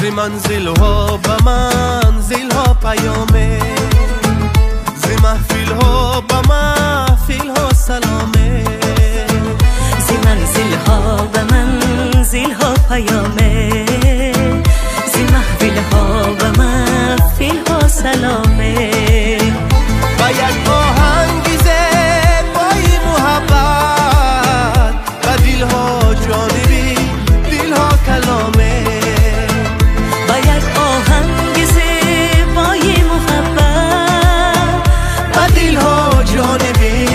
زی منزل ها به منزل ها پیامه، زی محفل ها به محفل ها سلامه، زی منزل ها به منزل ها پیامه، زی محفل ها به محفل ها سلامه. با یک آهنگ زیبای محبت و دل ها جانبی دل ها کلامه، با یک آهنگ زیبای محبت و دل ها جانبی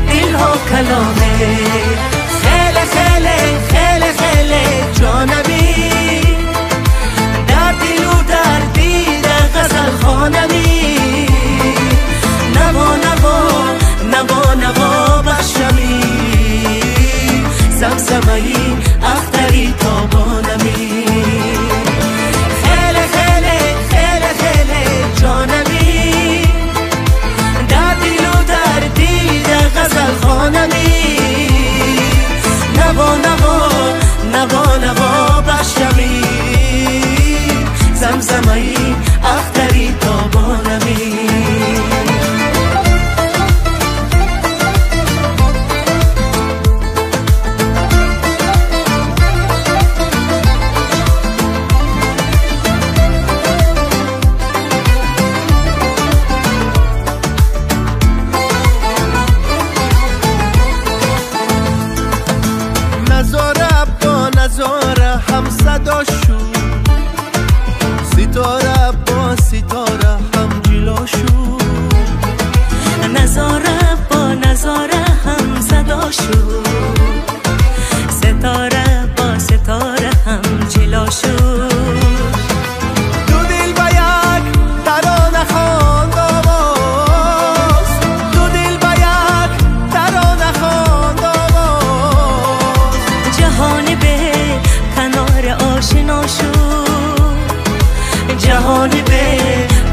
دل ها کلامه. خیلی خیلی خیلی خیلی جانبی در دل و در دید غزل خوانمی، نوا نوا نوا نوا بخشمی، زمزمه‌ای اختری تابانمی. خیلی خیلی خیلی خیلی جانمی در دل و در دید غزل خوانمی، نوا نوا نوا نوا بخشمی، زمزمه‌ای اختری تابانمی. نظاره با نظاره هم صدا شد، ستاره با ستاره هم جلا شد، نظاره با نظاره هم صدا شد، ستاره با ستاره هم جلا شد. دو دل با یک ترانه خواند آواز، دو دل با یک ترانه خواند آواز، جهان به کنار آشنا شد، جهان به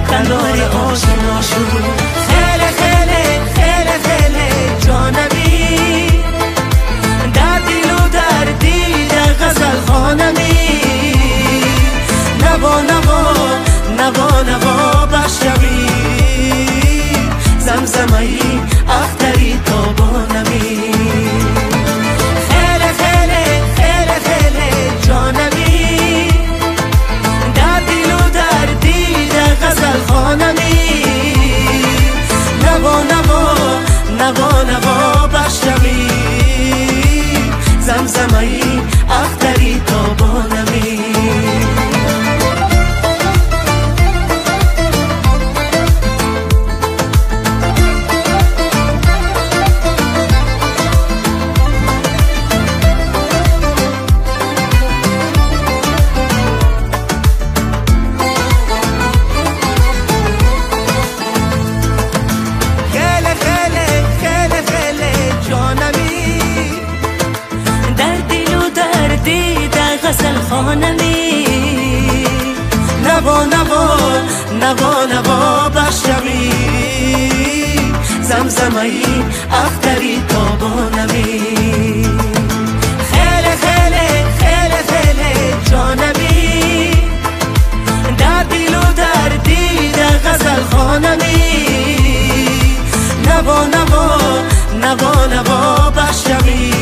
کنار آشنا شد. خیلی خیلی خیلی خیلی جانمی در دل و در دید غزل خوانمی، نوا نوا نوا نوا بخشمی، زمزمه‌ای اختری تابانمی. خیلی خیلی خیلی خیلی جانمی در دل و در دید غزل خوانمی، نوا نوا نوا نوا بخشمی، زمزمه‌ای اختری تابانمی. خیلی خیلی خیلی خیلی جانمی در دل و در دید غزل خوانمی، نوا نوا نوا نوا بخشمی، زمزمه‌ای اختری تابانمی. خیلی خیلی خیلی خیلی جانمی در دل و در دید غزل خوانمی، نوا نوا نوا نوا بخشمی،